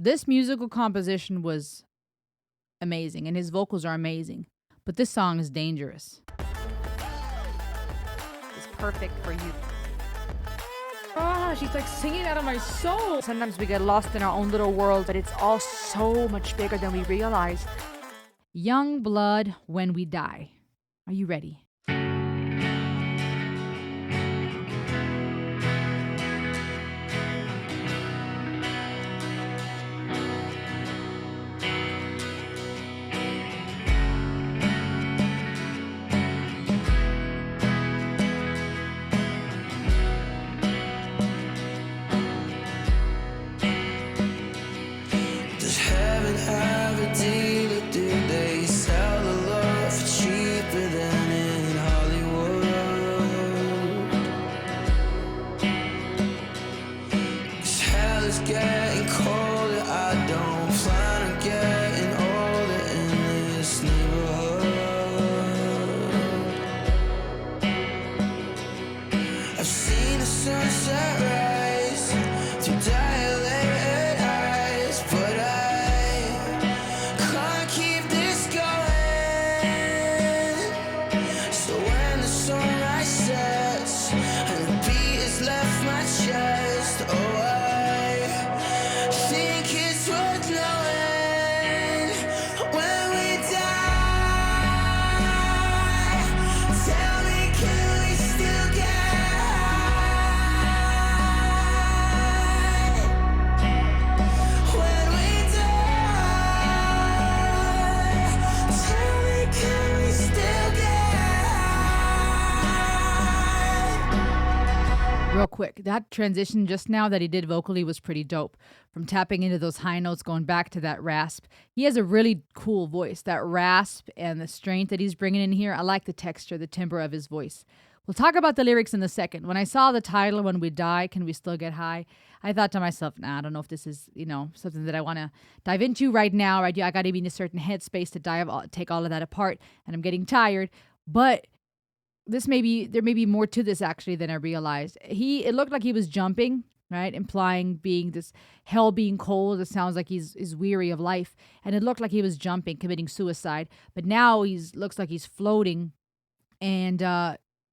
This musical composition was amazing, and his vocals are amazing. But this song is dangerous. It's perfect for you. Ah, she's like singing out of my soul. Sometimes we get lost in our own little world, but it's all so much bigger than we realize. YUNGBLUD, When We Die. Are you ready? Real quick, that transition just now that he did vocally was pretty dope. From tapping into those high notes, going back to that rasp. He has a really cool voice. That rasp and the strength that he's bringing in here, I like the texture, the timbre of his voice. We'll talk about the lyrics in a second. When I saw the title, When We Die, Can We Still Get High? I thought to myself, nah, I don't know if this is, something that I want to dive into right now. Right? I got to be in a certain headspace to take all of that apart, and I'm getting tired. But there may be more to this actually than I realized. It looked like he was jumping, right? Implying being this hell being cold. It sounds like he's weary of life. And it looked like he was jumping, committing suicide. But now looks like he's floating, and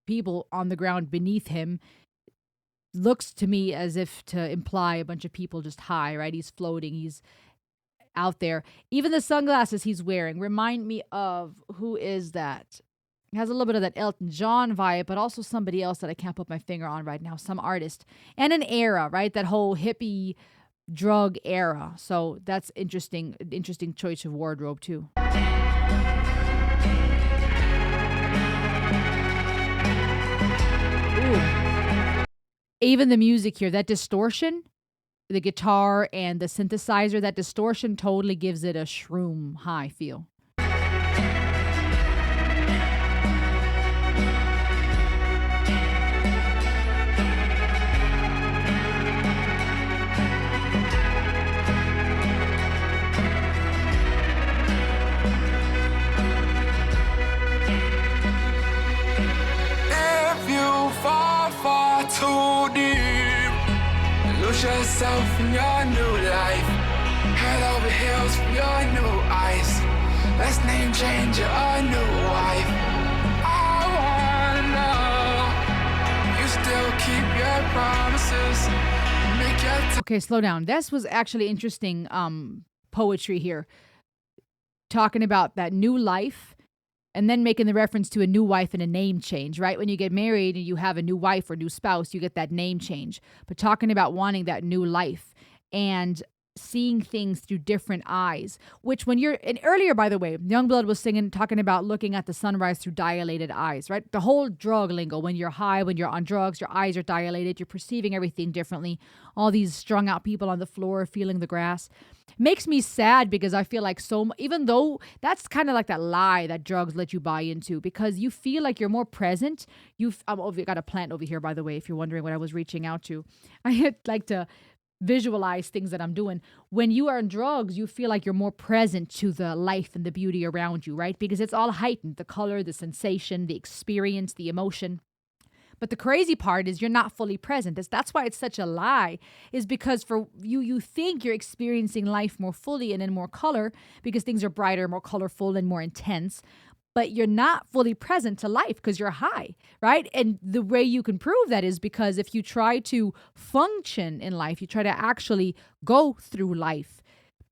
people on the ground beneath him. Looks to me as if to imply a bunch of people just high, right? He's floating. He's out there. Even the sunglasses he's wearing remind me of, who is that? It has a little bit of that Elton John vibe, but also somebody else that I can't put my finger on right now, some artist. And an era, right? That whole hippie drug era. So that's interesting choice of wardrobe too. Ooh. Even the music here, that distortion, the guitar and the synthesizer, that distortion totally gives it a shroom high feel. Too deep, lose yourself in your new life. Head over heels for your new eyes. Let's name change your new wife. I wanna know you still keep your promises. Make your okay, slow down. This was actually interesting poetry here, talking about that new life. And then making the reference to a new wife and a name change, right? When you get married and you have a new wife or new spouse, you get that name change. But talking about wanting that new life and seeing things through different eyes, which and earlier, by the way, YUNGBLUD was talking about looking at the sunrise through dilated eyes, right? The whole drug lingo, when you're high, when you're on drugs, your eyes are dilated, you're perceiving everything differently. All these strung out people on the floor feeling the grass. Makes me sad because I feel like even though that's kind of like that lie that drugs let you buy into, because you feel like you're more present. I've got a plant over here, by the way, if you're wondering what I was reaching out to. I like to visualize things that I'm doing. When you are on drugs, you feel like you're more present to the life and the beauty around you, right? Because it's all heightened, the color, the sensation, the experience, the emotion. But the crazy part is you're not fully present. That's why it's such a lie, is because for you think you're experiencing life more fully and in more color because things are brighter, more colorful, and more intense. But you're not fully present to life because you're high, right? And the way you can prove that is because if you try to function in life, you try to actually go through life,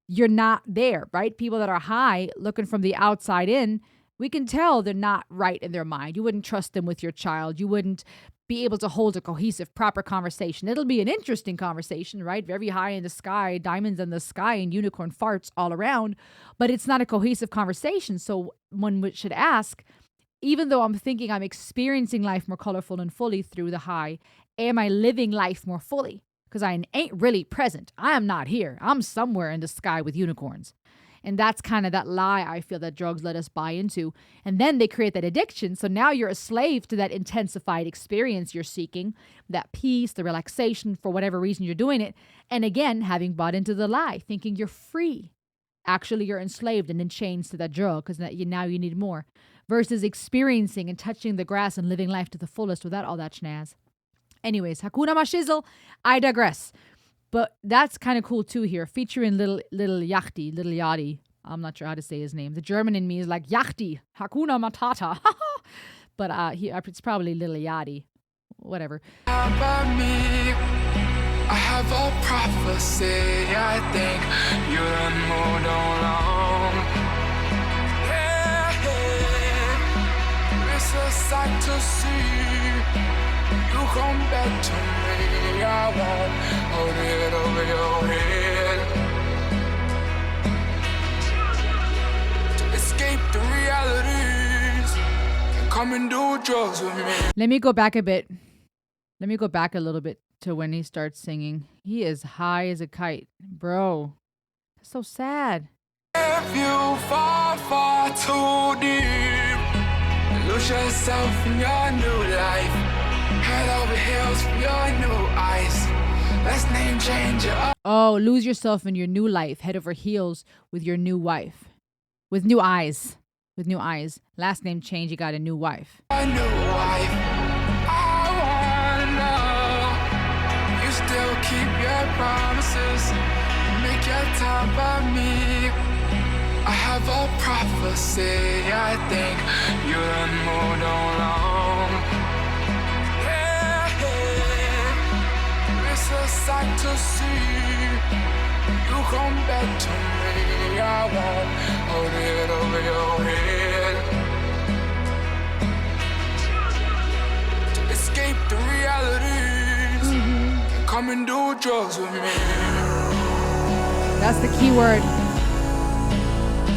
you're not there, right? People that are high, looking from the outside in, we can tell they're not right in their mind. You wouldn't trust them with your child. You wouldn't be able to hold a cohesive, proper conversation. It'll be an interesting conversation, right? Very high in the sky, diamonds in the sky, and unicorn farts all around. But it's not a cohesive conversation. So one should ask, even though I'm thinking I'm experiencing life more colorful and fully through the high, am I living life more fully? Because I ain't really present. I am not here. I'm somewhere in the sky with unicorns. And that's kind of that lie I feel that drugs let us buy into. And then they create that addiction. So now you're a slave to that intensified experience you're seeking, that peace, the relaxation, for whatever reason you're doing it. And again, having bought into the lie, thinking you're free. Actually, you're enslaved and in chains to that drug because now you need more. Versus experiencing and touching the grass and living life to the fullest without all that schnaz. Anyways, Hakuna Mashizzle, I digress. But that's kind of cool too here, featuring little Yachty. I'm not sure how to say his name. The German in me is like Yachty, Hakuna Matata. But it's probably little Yachty, whatever. About me, I have a prophecy. I think you done moved along. Yeah, it's a sight to see. You come back to me, I won't hold it over your head. To escape the realities, come and do drugs with me. Let me go back a bit. Let me go back a little bit to when he starts singing. He is high as a kite. Bro, that's so sad. If you fall far too deep, lose yourself in your new life. Head over heels for your new eyes. Let's name change it up. Oh, lose yourself in your new life. Head over heels with your new wife. With new eyes. With new eyes. Last name change, you got a new wife. A new wife. I wanna know. You still keep your promises. Make your time by me. I have a prophecy. I think you done moved along. It's a sight to see. You come back to me, I won't hold it over your head. To escape the realities, come and do drugs with me. That's the key word.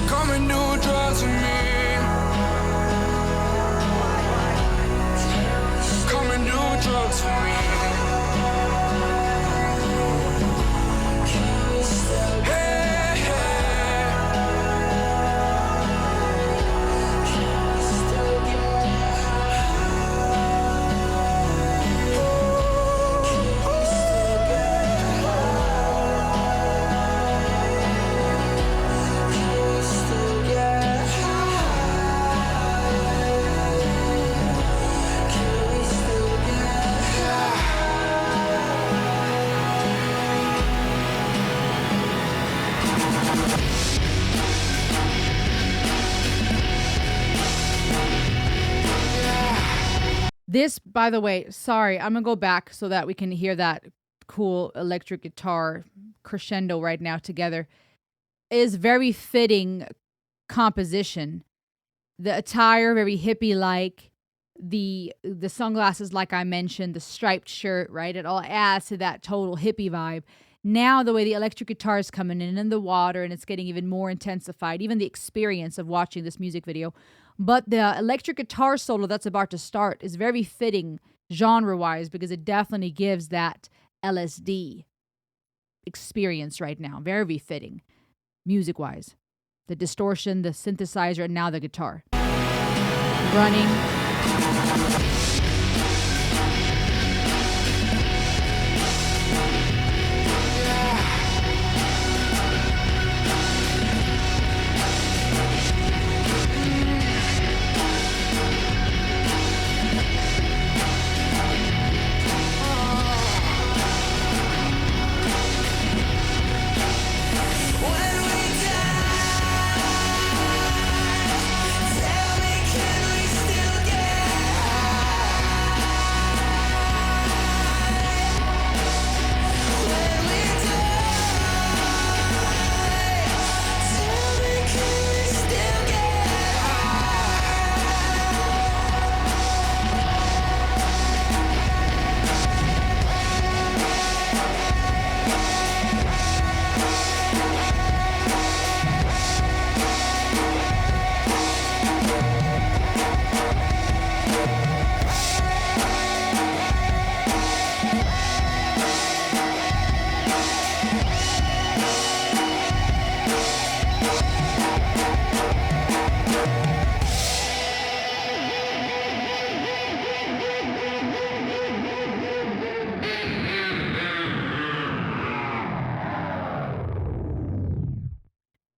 Come and do drugs with me. Come and do drugs with me. This, by the way, sorry, I'm going to go back so that we can hear that cool electric guitar crescendo right now together. Is very fitting composition. The attire, very hippie-like. The sunglasses, like I mentioned, the striped shirt, right? It all adds to that total hippie vibe. Now, the way the electric guitar is coming in the water, and it's getting even more intensified, even the experience of watching this music video. But the electric guitar solo that's about to start is very fitting genre-wise because it definitely gives that LSD experience right now. Very fitting music-wise. The distortion, the synthesizer, and now the guitar. Running.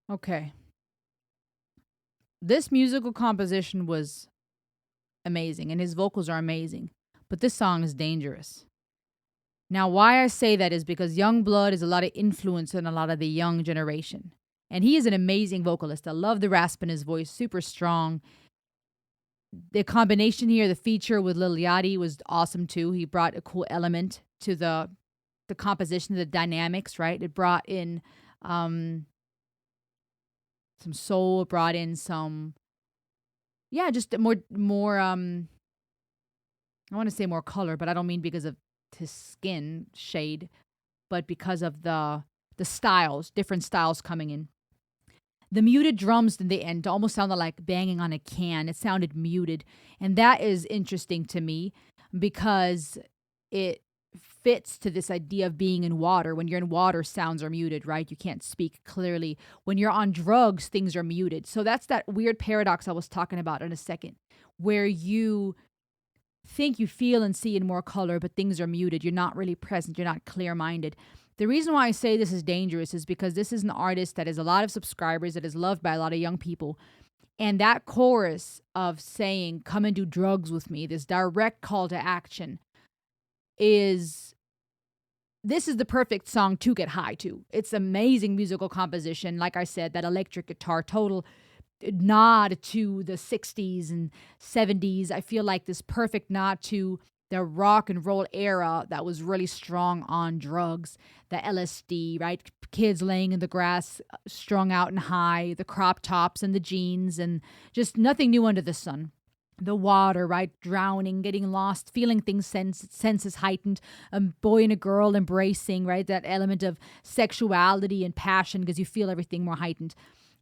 Okay. This musical composition was amazing, and his vocals are amazing. But this song is dangerous. Now, why I say that is because YUNGBLUD is a lot of influence in a lot of the young generation. And he is an amazing vocalist. I love the rasp in his voice, super strong. The combination here, the feature with Lil Yachty was awesome too. He brought a cool element to the composition, the dynamics, right? It brought in some soul, it brought in some, yeah, just more I want to say more color, but I don't mean because of his skin shade, but because of the styles, different styles coming in. The muted drums in the end almost sounded like banging on a can. It sounded muted. And that is interesting to me because it fits to this idea of being in water. When you're in water, sounds are muted, right? You can't speak clearly. When you're on drugs, things are muted. So that's that weird paradox I was talking about in a second, where you think you feel and see in more color, but things are muted. You're not really present. You're not clear-minded. The reason why I say this is dangerous is because this is an artist that has a lot of subscribers, that is loved by a lot of young people. And that chorus of saying, come and do drugs with me, this direct call to action, this is the perfect song to get high to. It's amazing musical composition. Like I said, that electric guitar, total nod to the 60s and 70s. I feel like this perfect nod to the rock and roll era that was really strong on drugs, the LSD, right? Kids laying in the grass, strung out and high, the crop tops and the jeans, and just nothing new under the sun. The water, right? Drowning, getting lost, feeling things, senses heightened, a boy and a girl embracing, right? That element of sexuality and passion because you feel everything more heightened.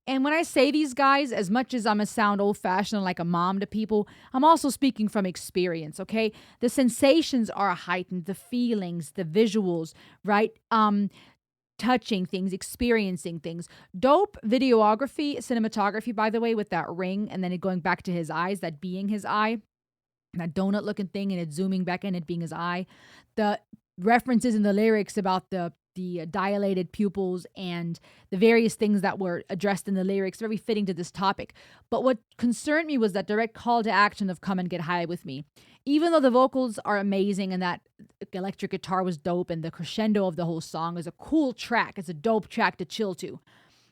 And when I say these guys, as much as I'm a sound old-fashioned like a mom to people, I'm also speaking from experience, okay? The sensations are heightened, the feelings, the visuals, right? Touching things, experiencing things. Dope videography, cinematography, by the way, with that ring, and then it going back to his eyes, that being his eye, that donut-looking thing, and it zooming back in, it being his eye. The references in the lyrics about the dilated pupils and the various things that were addressed in the lyrics, very fitting to this topic. But what concerned me was that direct call to action of come and get high with me. Even though the vocals are amazing and that electric guitar was dope and the crescendo of the whole song is a cool track, it's a dope track to chill to.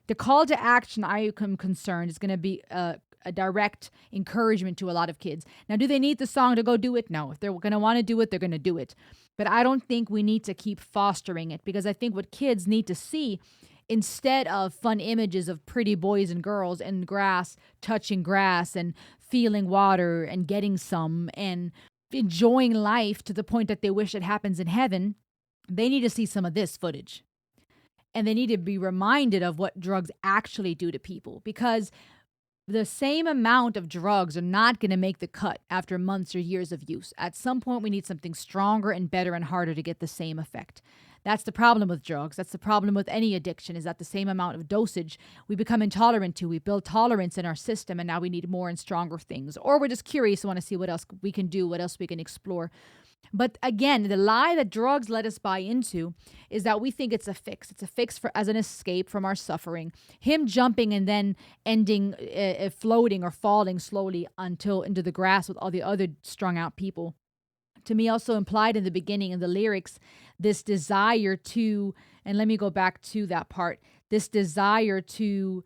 The call to action, I am concerned, is going to be a direct encouragement to a lot of kids. Now, do they need the song to go do it? No. If they're going to want to do it, they're going to do it. But I don't think we need to keep fostering it because I think what kids need to see, instead of fun images of pretty boys and girls in grass, touching grass and feeling water and getting some and enjoying life to the point that they wish it happens in heaven, they need to see some of this footage. And they need to be reminded of what drugs actually do to people because the same amount of drugs are not going to make the cut after months or years of use. At some point, we need something stronger and better and harder to get the same effect. That's the problem with drugs. That's the problem with any addiction, is that the same amount of dosage we become intolerant to. We build tolerance in our system, and now we need more and stronger things. Or we're just curious and want to see what else we can do, what else we can explore. But again, the lie that drugs let us buy into is that we think it's a fix. It's a fix as an escape from our suffering. Him jumping and then ending floating or falling slowly until into the grass with all the other strung out people. To me, also implied in the beginning in the lyrics, this desire to, and let me go back to that part, this desire to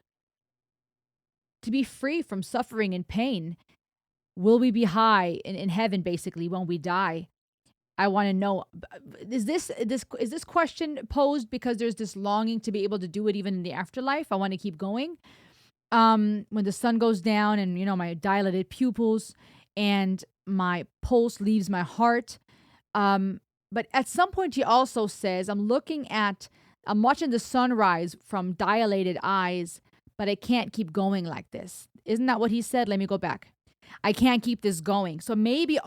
be free from suffering and pain. Will we be high in heaven, basically, when we die? I want to know, is this question posed because there's this longing to be able to do it even in the afterlife? I want to keep going. When the sun goes down and, my dilated pupils and my pulse leaves my heart. But at some point he also says, I'm watching the sunrise from dilated eyes, but I can't keep going like this. Isn't that what he said? Let me go back. I can't keep this going. So maybe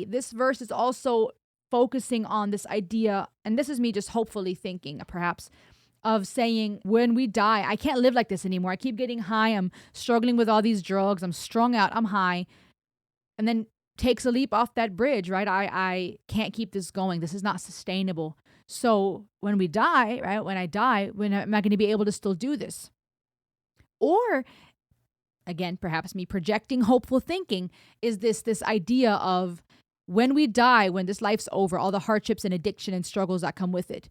this verse is also focusing on this idea, and this is me just hopefully thinking, perhaps, of saying when we die, I can't live like this anymore. I keep getting high. I'm struggling with all these drugs. I'm strung out. I'm high. And then takes a leap off that bridge, right? I can't keep this going. This is not sustainable. So when we die, right? When I die, when am I going to be able to still do this? Or again, perhaps me projecting hopeful thinking is this idea of when we die, when this life's over, all the hardships and addiction and struggles that come with it,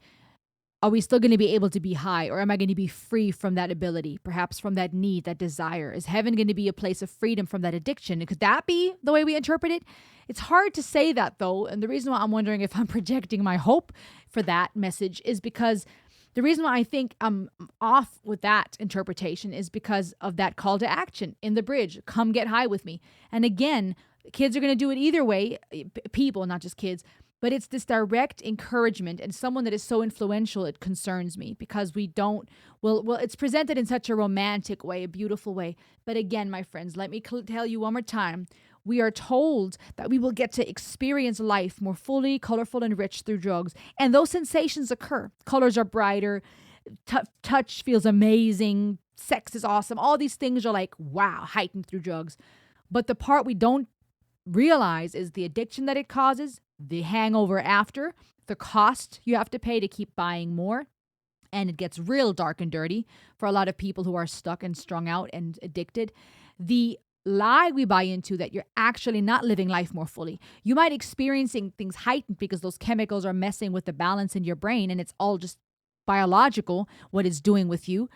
are we still going to be able to be high, or am I going to be free from that ability, perhaps from that need, that desire? Is heaven going to be a place of freedom from that addiction? Could that be the way we interpret it? It's hard to say that, though. And the reason why I'm wondering if I'm projecting my hope for that message is because the reason why I think I'm off with that interpretation is because of that call to action in the bridge. Come get high with me. And again, kids are going to do it either way. People, not just kids. But it's this direct encouragement, and someone that is so influential, it concerns me because we don't, well, it's presented in such a romantic way, a beautiful way. But again, my friends, let me tell you one more time. We are told that we will get to experience life more fully, colorful, and rich through drugs. And those sensations occur. Colors are brighter. Touch feels amazing. Sex is awesome. All these things are like, wow, heightened through drugs. But the part we don't realize is the addiction that it causes, the hangover after, the cost you have to pay to keep buying more. And it gets real dark and dirty for a lot of people who are stuck and strung out and addicted. The lie we buy into that you're actually not living life more fully. You might experiencing things heightened because those chemicals are messing with the balance in your brain, and it's all just biological, what it's doing with you.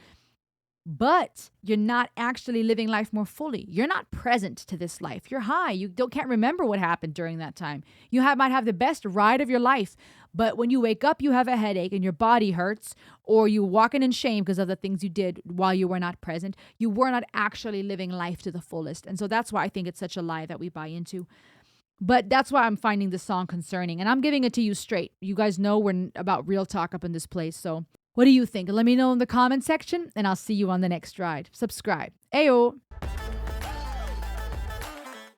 But you're not actually living life more fully. You're not present to this life. You're high. You can't remember what happened during that time. You might have the best ride of your life, but when you wake up, you have a headache and your body hurts, or you're walking in shame because of the things you did while you were not present. You were not actually living life to the fullest. And so that's why I think it's such a lie that we buy into. But that's why I'm finding this song concerning. And I'm giving it to you straight. You guys know we're about real talk up in this place, so what do you think? Let me know in the comment section, and I'll see you on the next ride. Subscribe. Ayo!